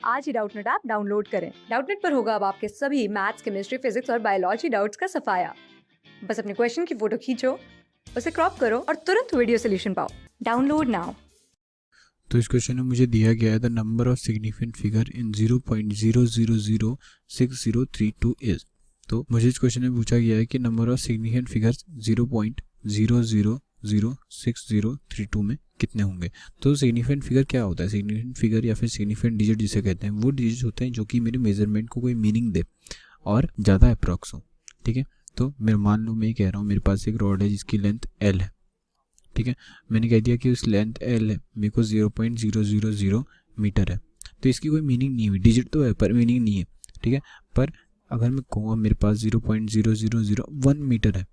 आज ही Doubtnut app download करें। Doubtnut पर होगा अब आपके सभी मैथ्स, केमिस्ट्री, फिजिक्स और बायोलॉजी डाउट्स का सफाया। बस अपने क्वेश्चन की फोटो खींचो, उसे क्रॉप करो और तुरंत वीडियो सोल्यूशन पाओ। Download now. तो इस क्वेश्चन में मुझे दिया गया है the number of significant figure in 0.000632 is. तो मुझे इस क्वेश्चन में पूछा गया है कि नंबर ऑफ सिग्निफिकेंट फिगर्स 0.000632 में कितने होंगे। तो सिग्निफिकेंट फिगर क्या होता है? सिग्निफिकेंट फिगर या फिर सिग्निफिकेंट डिजिट जिसे कहते हैं, वो डिजिट होते हैं जो कि मेरे मेजरमेंट को कोई मीनिंग दे और ज़्यादा अप्रॉक्स हो। ठीक है, तो मैं मान लो मैं कह रहा हूँ मेरे पास एक रॉड है जिसकी लेंथ एल है। ठीक है, मैंने कह दिया कि उस लेंथ एल है, मेरे को 0.000 मीटर है। तो इसकी कोई मीनिंग नहीं हुई, डिजिट तो है पर मीनिंग नहीं है। ठीक है, पर अगर मैं कहूँगा मेरे पास 0.0001 मीटर है,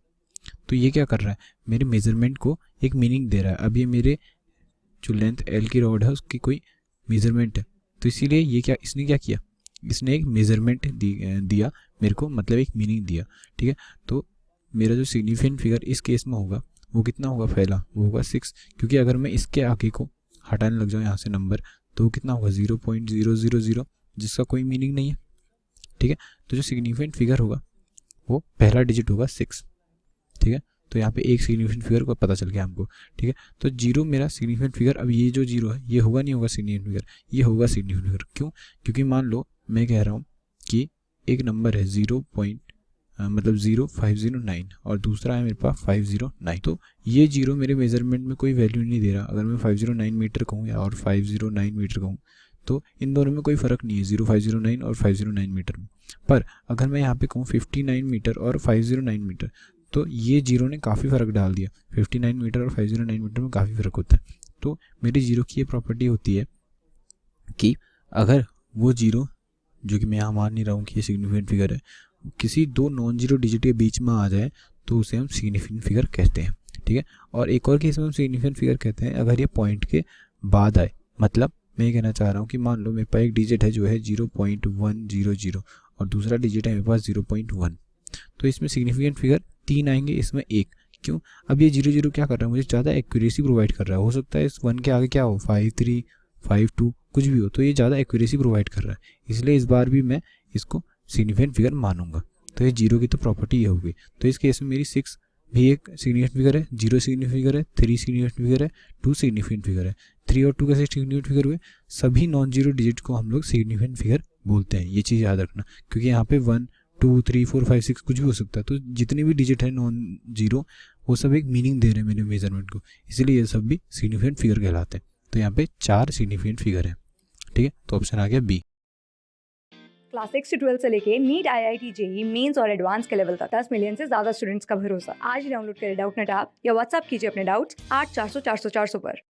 तो ये क्या कर रहा है? मेरे मेजरमेंट को एक मीनिंग दे रहा है। अब ये मेरे जो लेंथ एल की रॉड है उसकी कोई मेजरमेंट है, तो इसीलिए ये क्या इसने क्या किया, इसने एक मेजरमेंट दिया मेरे को, मतलब एक मीनिंग दिया। ठीक है, तो मेरा जो सिग्निफिकेंट फिगर इस केस में होगा वो कितना होगा? पहला वो होगा 6, क्योंकि अगर मैं इसके आगे को हटाने लग जाऊँ यहाँ से नंबर, तो वो कितना होगा? 0.000, जिसका कोई मीनिंग नहीं है। ठीक है, तो जो सिग्निफिकेंट फिगर होगा वो पहला डिजिट होगा 6। ठीक है, तो यहाँ पे एक सिग्निफिकेंट फिगर को पता चल गया हमको। ठीक है, तो जीरो मेरा सिग्निफिकेंट फिगर, अब ये जो जीरो है ये होगा नहीं होगा सिग्निफिकेंट फिगर? ये होगा सिग्निफिकेंट फिगर। क्यों? क्योंकि मान लो मैं कह रहा हूँ कि एक नंबर है 0509 और दूसरा है मेरे पास 509। तो ये जीरो मेरे मेजरमेंट में कोई वैल्यू नहीं दे रहा। अगर मैं 509 मीटर कहूँ या और 509 मीटर कहूँ, तो इन दोनों में कोई फ़र्क नहीं है, 0509 और 509 मीटर में। पर अगर मैं यहाँ पे कहूँ 59 मीटर और 509 मीटर, तो ये जीरो ने काफ़ी फ़र्क डाल दिया। 59 मीटर और 509 मीटर में काफ़ी फ़र्क होता है। तो मेरी जीरो की ये प्रॉपर्टी होती है कि अगर वो जीरो, जो कि मैं यहाँ मान नहीं रहा हूँ कि ये सिग्निफिकेंट फिगर है, किसी दो नॉन जीरो डिजिट के बीच में आ जाए तो उसे हम सिग्निफिकेंट फिगर कहते हैं। ठीक है, और एक और केस में हम सिग्निफिकेंट फिगर कहते हैं अगर ये पॉइंट के बाद आए। मतलब मैं ये कहना चाह रहा हूँ कि मान लो मेरे पास एक डिजिट है जो है 0.100 और दूसरा डिजिट है मेरे पास 0.1, तो इसमें सिग्निफिकेंट फिगर 3 आएंगे, इसमें 1। क्यों? अब ये 0 क्या कर रहा है? मुझे ज़्यादा एक्यूरेसी प्रोवाइड कर रहा है। हो सकता है इस 1 के आगे क्या हो, 53, 52 कुछ भी हो, तो ये ज़्यादा एक्यूरेसी प्रोवाइड कर रहा है, इसलिए इस बार भी मैं इसको सिग्निफिकेंट फिगर मानूंगा। तो ये जीरो की तो प्रॉपर्टी ये होगी। तो इस केस में मेरी 6 भी एक सिग्निफिकेंट फिगर है, 0 सिग्निफिकेंट फिगर है, 3 सिग्निफिकेंट फिगर है, 2 सिग्निफिकेंट फिगर है। 3 और 2 कैसे सिग्निफिकेंट फिगर हुए? सभी नॉन जीरो डिजिट को हम लोग सिग्निफिकेंट फिगर बोलते हैं। ये चीज़ याद रखना, क्योंकि यहाँ पे 1 2 3 4 5 6 कुछ भी हो सकता है। तो जितने भी डिजिट है नॉन जीरो, वो सब एक मीनिंग दे रहे हैं मेरे मेजरमेंट को, इसलिए ये सब भी सिग्निफिकेंट फिगर कहलाते हैं। तो यहाँ पे 4 सिग्निफिकेंट फिगर है। ठीक है, तो ऑप्शन आ गया बी। क्लास 6 से 12 से लेके नीट, IIT, JEE मेंस और एडवांस के लेवल तक 10 मिलियन से ज्यादा स्टूडेंट्स का भरोसा। आज ही डाउनलोड करें डाउटनेट ऐप या व्हाट्सएप कीजिए अपने डाउट्स 8400 400 400 पर।